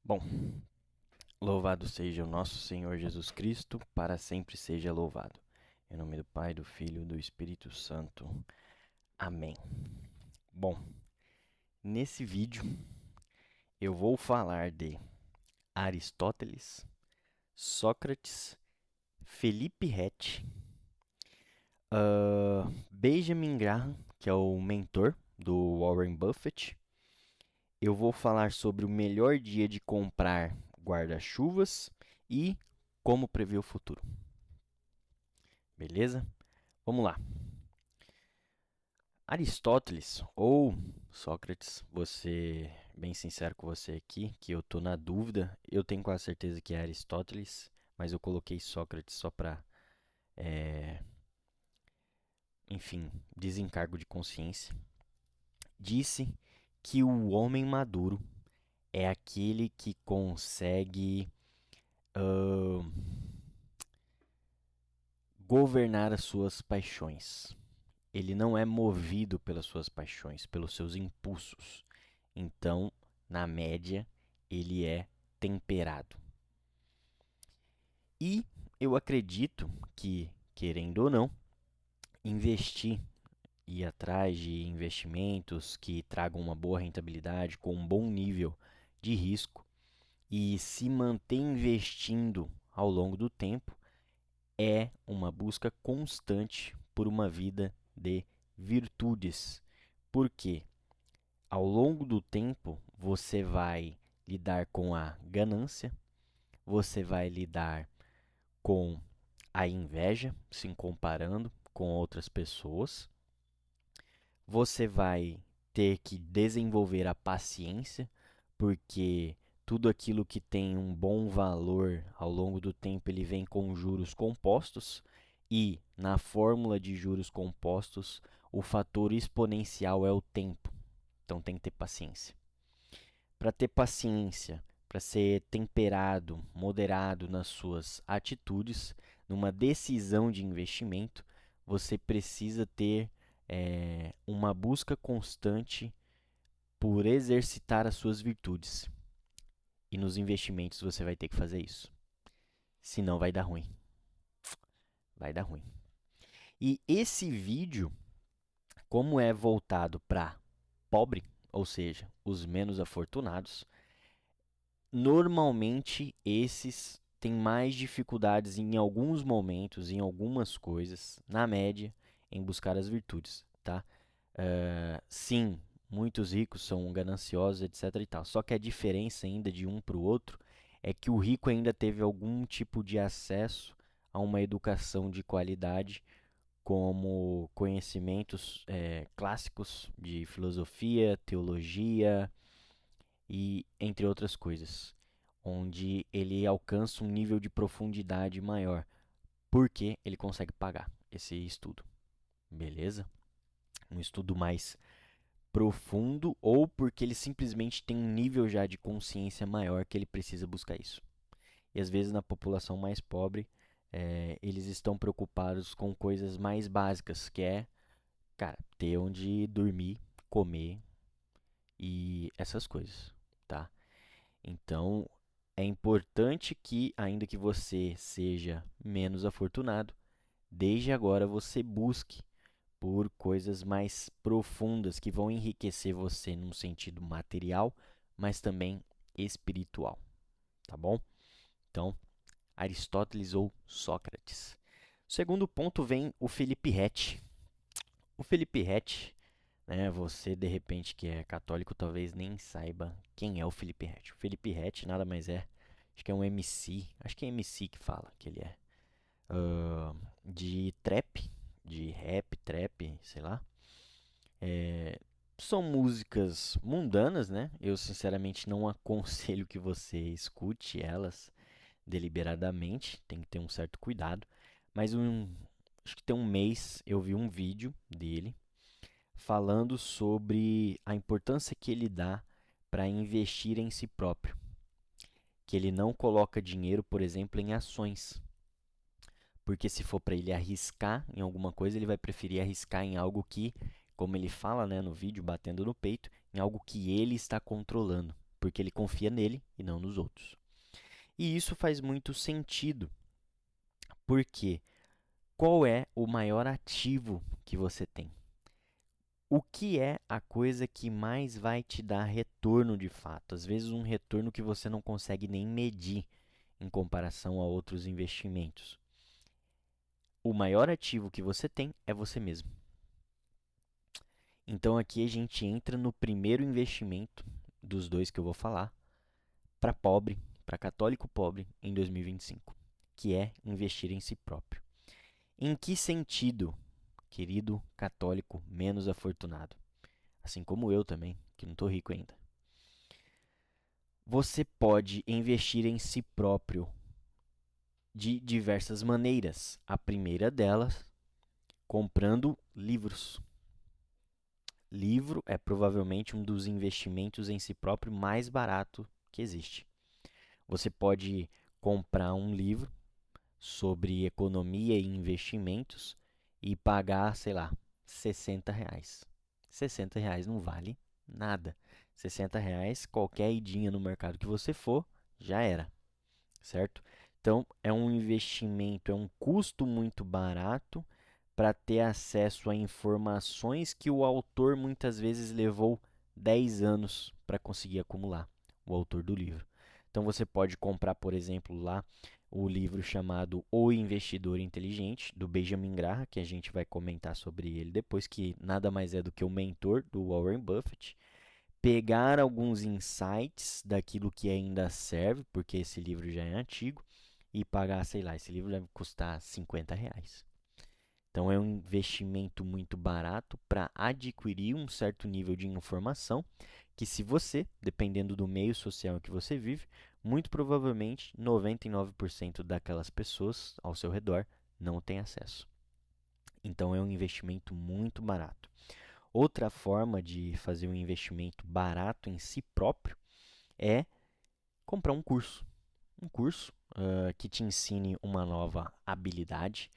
Bom, louvado seja o nosso Senhor Jesus Cristo, para sempre seja louvado. Em nome do Pai, do Filho e do Espírito Santo. Amém. Bom, nesse vídeo eu vou falar de Aristóteles, Sócrates, Felipe Rett, Benjamin Graham, que é o mentor do Warren Buffett. Eu vou falar sobre o melhor dia de comprar guarda-chuvas e como prever o futuro. Beleza? Vamos lá. Aristóteles ou Sócrates, vou ser bem sincero com você aqui, que eu tô na dúvida. Eu tenho quase certeza que é Aristóteles, mas eu coloquei Sócrates só para, enfim, desencargo de consciência. Disse que o homem maduro é aquele que consegue governar as suas paixões. Ele não é movido pelas suas paixões, pelos seus impulsos. Então, na média, ele é temperado. E eu acredito que, querendo ou não, investir, ir atrás de investimentos que tragam uma boa rentabilidade, com um bom nível de risco, e se manter investindo ao longo do tempo, é uma busca constante por uma vida de virtudes. Por quê? Ao longo do tempo, você vai lidar com a ganância, você vai lidar com a inveja, se comparando com outras pessoas, você vai ter que desenvolver a paciência, porque tudo aquilo que tem um bom valor ao longo do tempo ele vem com juros compostos e na fórmula de juros compostos o fator exponencial é o tempo. Então tem que ter paciência. Para ter paciência, para ser temperado, moderado nas suas atitudes, numa decisão de investimento, você precisa ter uma busca constante por exercitar as suas virtudes. E nos investimentos você vai ter que fazer isso. Senão vai dar ruim. Vai dar ruim. E esse vídeo, como é voltado para pobre, ou seja, os menos afortunados, normalmente esses têm mais dificuldades em alguns momentos, em algumas coisas, na média, em buscar as virtudes, tá? Sim, muitos ricos são gananciosos, etc e tal. Só que a diferença ainda de um para o outro é que o rico ainda teve algum tipo de acesso a uma educação de qualidade, como conhecimentos clássicos de filosofia, teologia, e entre outras coisas, onde ele alcança um nível de profundidade maior, porque ele consegue pagar esse estudo, beleza? Um estudo mais profundo ou porque ele simplesmente tem um nível já de consciência maior que ele precisa buscar isso. E às vezes na população mais pobre, eles estão preocupados com coisas mais básicas, que é, cara, ter onde dormir, comer e essas coisas, tá? Então, é importante que, ainda que você seja menos afortunado, desde agora você busque por coisas mais profundas que vão enriquecer você num sentido material, mas também espiritual, tá bom? Então, Aristóteles ou Sócrates. Segundo ponto vem o Felipe Rett. O Felipe Rett, né, você de repente que é católico talvez nem saiba quem é o Felipe Rett. O Felipe Rett nada mais é, acho que é um MC, acho que é MC que fala que ele é, de trap, de rap, trap, sei lá. São músicas mundanas, né? Eu sinceramente não aconselho que você escute elas deliberadamente, tem que ter um certo cuidado. Mas acho que tem um mês eu vi um vídeo dele falando sobre a importância que ele dá para investir em si próprio. Que ele não coloca dinheiro, por exemplo, em ações. Porque se for para ele arriscar em alguma coisa, ele vai preferir arriscar em algo que, como ele fala, né, no vídeo, batendo no peito, em algo que ele está controlando. porque ele confia nele e não nos outros. E isso faz muito sentido, porque qual é o maior ativo que você tem? O que é a coisa que mais vai te dar retorno de fato? Às vezes, um retorno que você não consegue nem medir em comparação a outros investimentos. O maior ativo que você tem é você mesmo. Então, aqui a gente entra no primeiro investimento dos dois que eu vou falar, para pobre, para católico pobre, em 2025, que é investir em si próprio. Em que sentido, querido católico menos afortunado? Assim como eu também, que não estou rico ainda. Você pode investir em si próprio de diversas maneiras. A primeira delas, comprando livros. Livro é provavelmente um dos investimentos em si próprio mais barato que existe. Você pode comprar um livro sobre economia e investimentos e pagar, sei lá, R$ 60. R$ 60 não vale nada. R$ 60, qualquer idinha no mercado que você for, já era, certo? Então, é um investimento, é um custo muito barato para ter acesso a informações que o autor muitas vezes levou 10 anos para conseguir acumular, o autor do livro. Então, você pode comprar, por exemplo, lá o livro chamado O Investidor Inteligente, do Benjamin Graham, que a gente vai comentar sobre ele depois, que nada mais é do que o mentor do Warren Buffett. Pegar alguns insights daquilo que ainda serve, porque esse livro já é antigo, e pagar, sei lá, esse livro deve custar R$ 50. Então, é um investimento muito barato para adquirir um certo nível de informação que, se você, dependendo do meio social em que você vive, muito provavelmente 99% daquelas pessoas ao seu redor não tem acesso. Então, é um investimento muito barato. Outra forma de fazer um investimento barato em si próprio é comprar um curso. Um curso que te ensine uma nova habilidade,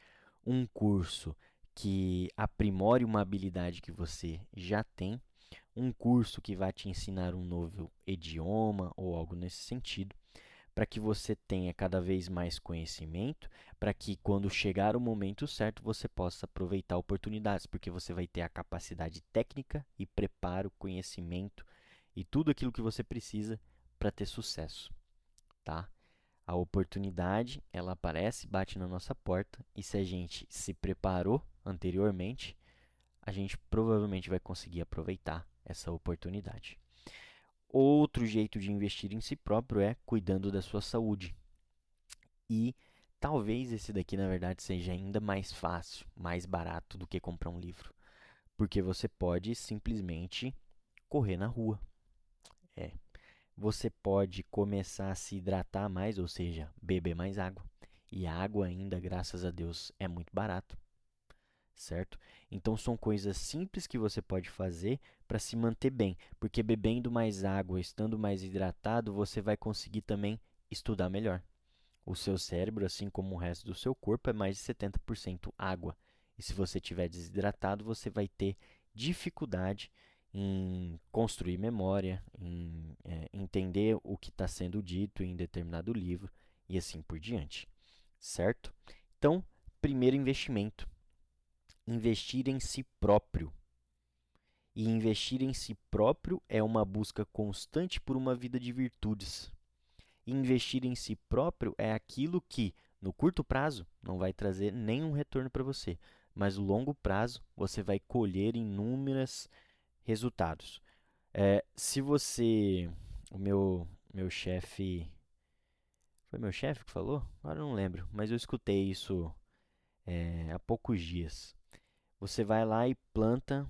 um curso que aprimore uma habilidade que você já tem, um curso que vai te ensinar um novo idioma ou algo nesse sentido, para que você tenha cada vez mais conhecimento, para que quando chegar o momento certo você possa aproveitar oportunidades, porque você vai ter a capacidade técnica e preparo, conhecimento e tudo aquilo que você precisa para ter sucesso, tá? A oportunidade, ela aparece, bate na nossa porta, e se a gente se preparou anteriormente, a gente provavelmente vai conseguir aproveitar essa oportunidade. Outro jeito de investir em si próprio é cuidando da sua saúde. E talvez esse daqui, na verdade, seja ainda mais fácil, mais barato do que comprar um livro. Porque você pode simplesmente correr na rua. É. Você pode começar a se hidratar mais, ou seja, beber mais água. E a água ainda, graças a Deus, é muito barato, certo? Então são coisas simples que você pode fazer para se manter bem, porque bebendo mais água, estando mais hidratado, você vai conseguir também estudar melhor. O seu cérebro, assim como o resto do seu corpo, é mais de 70% água. E se você estiver desidratado, você vai ter dificuldade em construir memória, em entender o que está sendo dito em determinado livro e assim por diante, certo? Então, primeiro investimento, investir em si próprio. E investir em si próprio é uma busca constante por uma vida de virtudes. Investir em si próprio é aquilo que, no curto prazo, não vai trazer nenhum retorno para você, mas no longo prazo você vai colher inúmeros resultados. Se você. O meu chefe. Foi meu chefe que falou? Agora eu não lembro, mas eu escutei isso há poucos dias. Você vai lá e planta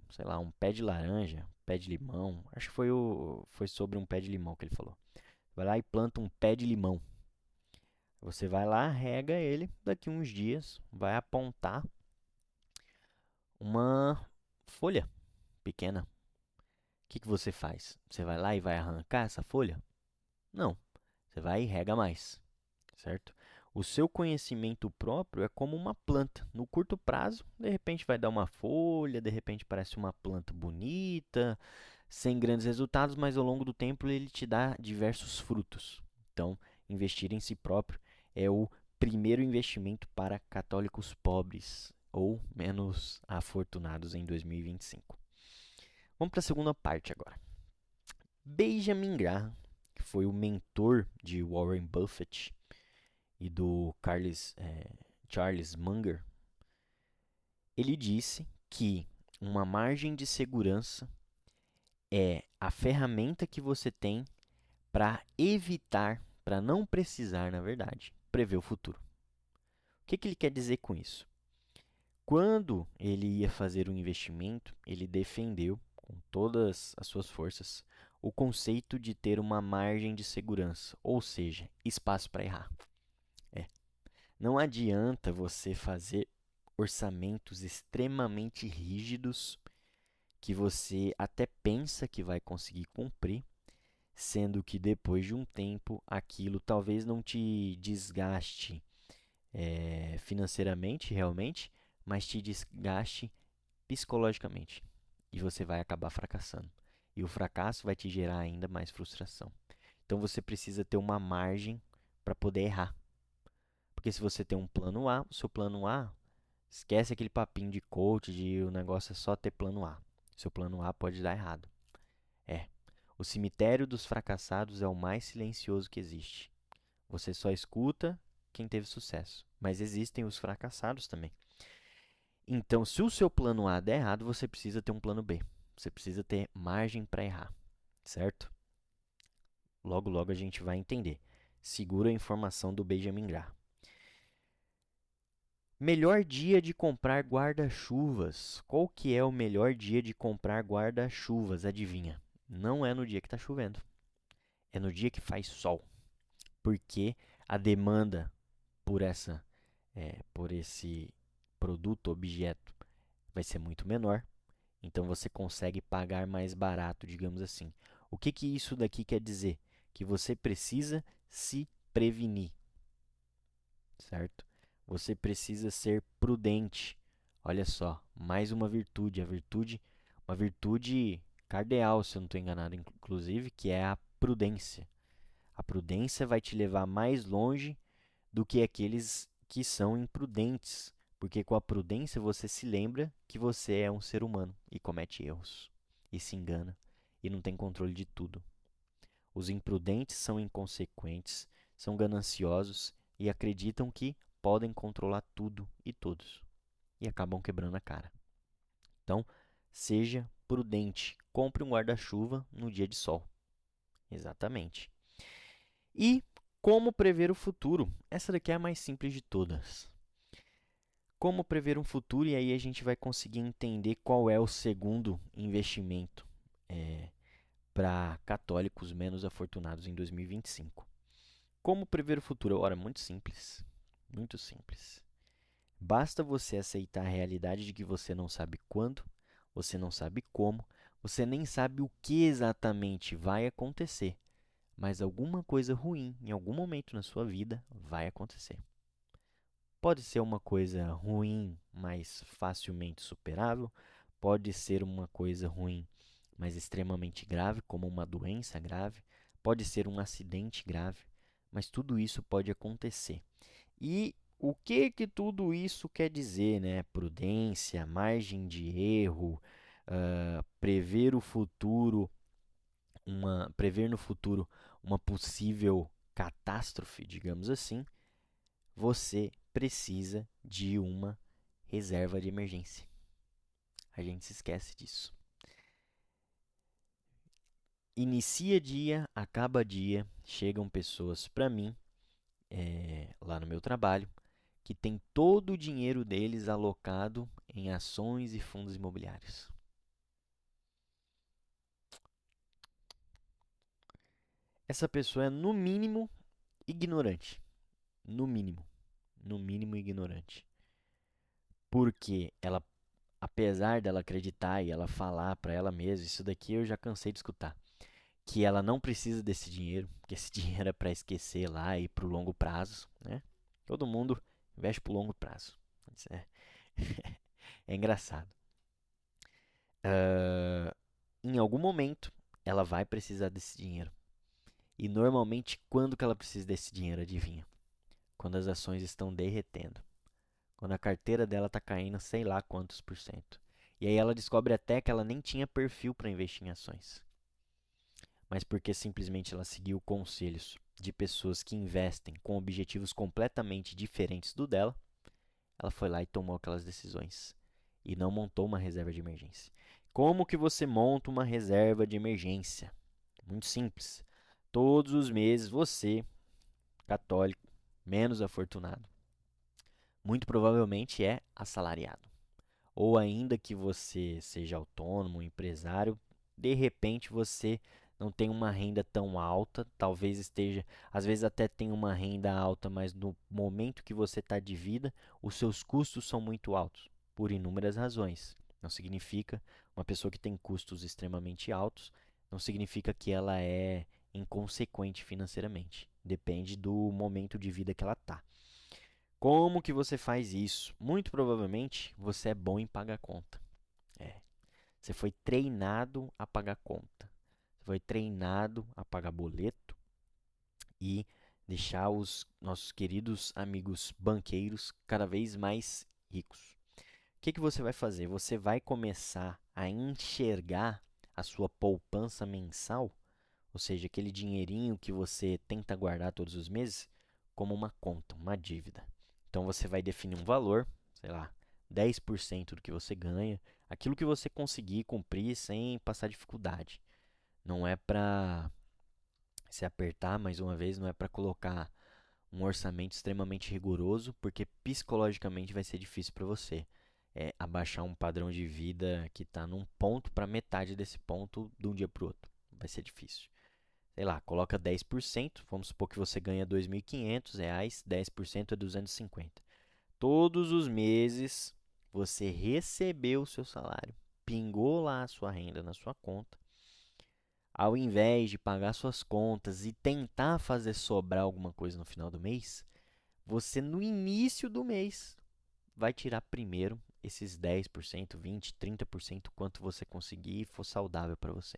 sei lá, um pé de laranja, um pé de limão. Acho que foi sobre um pé de limão que ele falou. Vai lá e planta um pé de limão. Você vai lá, rega ele, daqui uns dias vai apontar uma folha pequena. O que você faz? Você vai lá e vai arrancar essa folha? Não. Você vai e rega mais, certo? O seu conhecimento próprio é como uma planta. No curto prazo, de repente vai dar uma folha, de repente parece uma planta bonita, sem grandes resultados, mas ao longo do tempo ele te dá diversos frutos. Então, investir em si próprio é o primeiro investimento para católicos pobres ou menos afortunados em 2025. Vamos para a segunda parte agora. Benjamin Graham, que foi o mentor de Warren Buffett e do Charles Munger, ele disse que uma margem de segurança é a ferramenta que você tem para evitar, para não precisar, na verdade, prever o futuro. O que ele quer dizer com isso? Quando ele ia fazer um investimento, ele defendeu com todas as suas forças o conceito de ter uma margem de segurança, ou seja, espaço para errar. Não adianta você fazer orçamentos extremamente rígidos que você até pensa que vai conseguir cumprir, sendo que depois de um tempo aquilo talvez não te desgaste financeiramente, realmente, mas te desgaste psicologicamente. E você vai acabar fracassando. E o fracasso vai te gerar ainda mais frustração. Então você precisa ter uma margem para poder errar. Porque se você tem um plano A, o seu plano A, esquece aquele papinho de coach de o negócio é só ter plano A. Seu plano A pode dar errado. O cemitério dos fracassados é o mais silencioso que existe. Você só escuta quem teve sucesso, mas existem os fracassados também. Então, se o seu plano A der errado, você precisa ter um plano B. Você precisa ter margem para errar, certo? Logo, logo a gente vai entender. Segura a informação do Benjamin Graham. Melhor dia de comprar guarda-chuvas. Qual que é o melhor dia de comprar guarda-chuvas? Adivinha? Não é no dia que está chovendo. É no dia que faz sol. Porque a demanda por esse produto, objeto, vai ser muito menor. Então você consegue pagar mais barato, digamos assim. O que isso daqui quer dizer? Que você precisa se prevenir, certo? Você precisa ser prudente. Olha só, mais uma virtude, uma virtude cardeal, se eu não estou enganado, inclusive, que é a prudência. A prudência vai te levar mais longe do que aqueles que são imprudentes, porque com a prudência você se lembra que você é um ser humano e comete erros, e se engana, e não tem controle de tudo. Os imprudentes são inconsequentes, são gananciosos e acreditam que podem controlar tudo e todos, e acabam quebrando a cara. Então, seja prudente, compre um guarda-chuva no dia de sol. Exatamente. E como prever o futuro? Essa daqui é a mais simples de todas. Como prever um futuro, e aí a gente vai conseguir entender qual é o segundo investimento para católicos menos afortunados em 2025. Como prever o futuro? Ora, muito simples. Muito simples. Basta você aceitar a realidade de que você não sabe quando, você não sabe como, você nem sabe o que exatamente vai acontecer, mas alguma coisa ruim em algum momento na sua vida vai acontecer. Pode ser uma coisa ruim, mas facilmente superável. Pode ser uma coisa ruim, mas extremamente grave, como uma doença grave. Pode ser um acidente grave, mas tudo isso pode acontecer. E o que tudo isso quer dizer, né? Prudência, margem de erro, prever o futuro, prever no futuro uma possível catástrofe, digamos assim. Você precisa de uma reserva de emergência. A gente se esquece disso. Inicia dia, acaba dia, chegam pessoas para mim, lá no meu trabalho, que tem todo o dinheiro deles alocado em ações e fundos imobiliários. Essa pessoa é, no mínimo, ignorante. No mínimo. No mínimo, ignorante. Porque ela, apesar dela acreditar e ela falar para ela mesma, isso daqui eu já cansei de escutar, que ela não precisa desse dinheiro, que esse dinheiro é para esquecer lá e para o longo prazo, né? Todo mundo investe para o longo prazo. Isso é engraçado. em algum momento, ela vai precisar desse dinheiro. E normalmente, quando que ela precisa desse dinheiro, adivinha? Quando as ações estão derretendo. Quando a carteira dela está caindo sei lá quantos por cento. E aí ela descobre até que ela nem tinha perfil para investir em ações. Mas porque simplesmente ela seguiu conselhos de pessoas que investem com objetivos completamente diferentes do dela, ela foi lá e tomou aquelas decisões. E não montou uma reserva de emergência. Como que você monta uma reserva de emergência? Muito simples. Todos os meses você, católico, menos afortunado, muito provavelmente é assalariado. Ou ainda que você seja autônomo, empresário, de repente você não tem uma renda tão alta, talvez esteja, às vezes até tem uma renda alta, mas no momento que você está de vida, os seus custos são muito altos, por inúmeras razões. Não significa uma pessoa que tem custos extremamente altos, não significa que ela é inconsequente financeiramente. Depende do momento de vida que ela está. Como que você faz isso? Muito provavelmente você é bom em pagar conta. É. Você foi treinado a pagar conta. Você foi treinado a pagar boleto e deixar os nossos queridos amigos banqueiros cada vez mais ricos. O que que você vai fazer? Você vai começar a enxergar a sua poupança mensal, ou seja, aquele dinheirinho que você tenta guardar todos os meses, como uma conta, uma dívida. Então você vai definir um valor, sei lá, 10% do que você ganha, aquilo que você conseguir cumprir sem passar dificuldade. Não é para se apertar, mais uma vez, não é para colocar um orçamento extremamente rigoroso, porque psicologicamente vai ser difícil para você abaixar um padrão de vida que está num ponto para metade desse ponto de um dia para o outro. Vai ser difícil. Sei lá, coloca 10%, vamos supor que você ganha R$ 2.500, 10% é 250. Todos os meses você recebeu o seu salário, pingou lá a sua renda na sua conta. Ao invés de pagar suas contas e tentar fazer sobrar alguma coisa no final do mês, você no início do mês vai tirar primeiro esses 10%, 20%, 30%, quanto você conseguir e for saudável para você,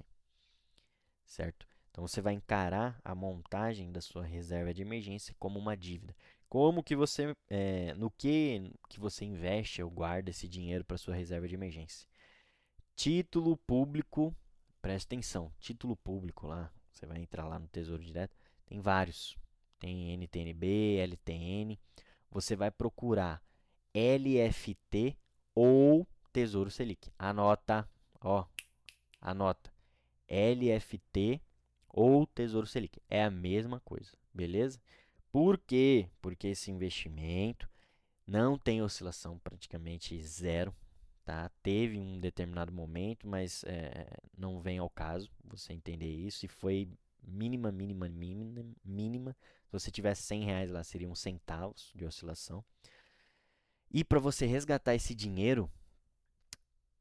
certo? Então você vai encarar a montagem da sua reserva de emergência como uma dívida. Como que você, no que você investe ou guarda esse dinheiro para sua reserva de emergência? Título público, presta atenção, título público lá, você vai entrar lá no Tesouro Direto, tem vários. Tem NTN-B, LTN. Você vai procurar LFT ou Tesouro Selic. Anota, ó, anota. LFT ou Tesouro Selic. É a mesma coisa, beleza? Por quê? Porque esse investimento não tem oscilação, praticamente zero. Tá? Teve um determinado momento, mas não vem ao caso você entender isso. E foi mínima, mínima, mínima, mínima. Se você tivesse R$ 100 lá, seriam centavos de oscilação. E para você resgatar esse dinheiro,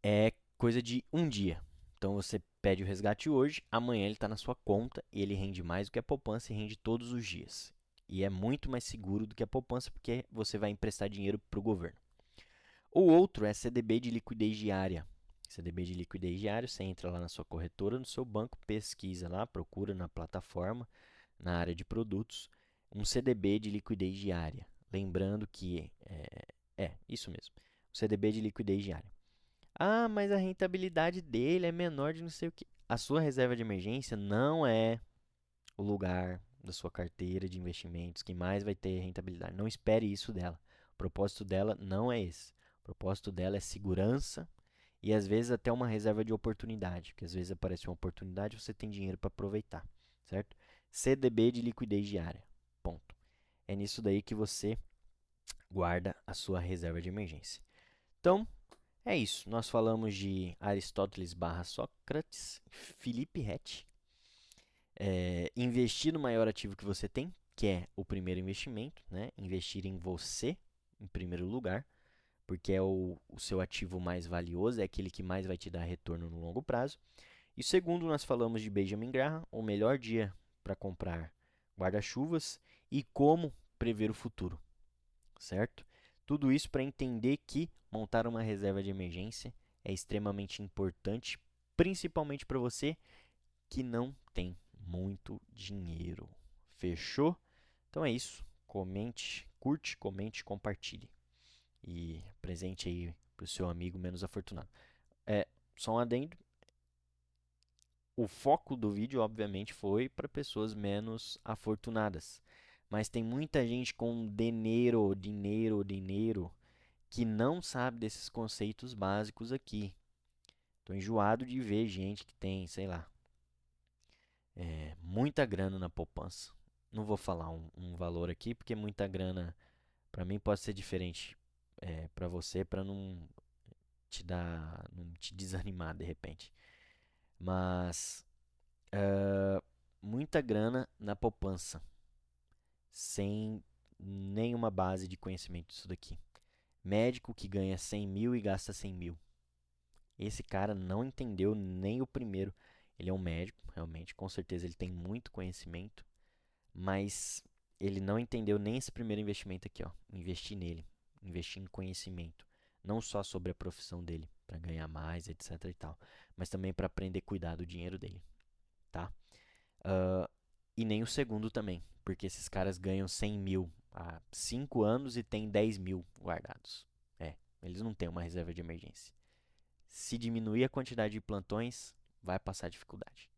é coisa de um dia. Então você pede o resgate hoje, amanhã ele está na sua conta e ele rende mais do que a poupança e rende todos os dias. E é muito mais seguro do que a poupança porque você vai emprestar dinheiro para o governo. O outro é CDB de liquidez diária. CDB de liquidez diária, você entra lá na sua corretora, no seu banco, pesquisa lá, procura na plataforma, na área de produtos, um CDB de liquidez diária. Lembrando que isso mesmo, um CDB de liquidez diária. Ah, mas a rentabilidade dele é menor de não sei o que. A sua reserva de emergência não é o lugar da sua carteira de investimentos que mais vai ter rentabilidade. Não espere isso dela. O propósito dela não é esse. O propósito dela é segurança e às vezes até uma reserva de oportunidade, porque às vezes aparece uma oportunidade e você tem dinheiro para aproveitar, certo? CDB de liquidez diária. Ponto. É nisso daí que você guarda a sua reserva de emergência. Então, é isso. Nós falamos de Aristóteles barra Sócrates, Felipe Rett. Investir no maior ativo que você tem, que é o primeiro investimento, né? Investir em você, em primeiro lugar, porque é o seu ativo mais valioso, é aquele que mais vai te dar retorno no longo prazo. E segundo, nós falamos de Benjamin Graham, o melhor dia para comprar guarda-chuvas e como prever o futuro, certo? Tudo isso para entender que montar uma reserva de emergência é extremamente importante, principalmente para você que não tem muito dinheiro. Fechou? Então é isso. Comente, curte, comente, compartilhe. E presente aí pro seu amigo menos afortunado. Só um adendo. O foco do vídeo, obviamente, foi para pessoas menos afortunadas. Mas tem muita gente com dinheiro, que não sabe desses conceitos básicos aqui. Tô enjoado de ver gente que tem, sei lá, muita grana na poupança. Não vou falar um valor aqui, porque muita grana para mim pode ser diferente para você, para não te desanimar de repente. Mas muita grana na poupança, sem nenhuma base de conhecimento disso daqui. Médico que ganha 100 mil e gasta 100 mil. Esse cara não entendeu nem o primeiro. Ele é um médico, realmente, com certeza ele tem muito conhecimento, mas ele não entendeu nem esse primeiro investimento aqui, ó. Investir nele, investir em conhecimento, não só sobre a profissão dele, para ganhar mais, etc e tal, mas também para aprender a cuidar do dinheiro dele, tá? E nem o segundo também, porque esses caras ganham 100 mil há 5 anos e têm 10 mil guardados. Eles não têm uma reserva de emergência. Se diminuir a quantidade de plantões, vai passar dificuldade.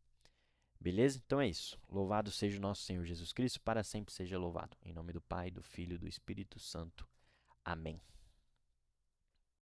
Beleza? Então é isso. Louvado seja o nosso Senhor Jesus Cristo, para sempre seja louvado. Em nome do Pai, do Filho e do Espírito Santo. Amém.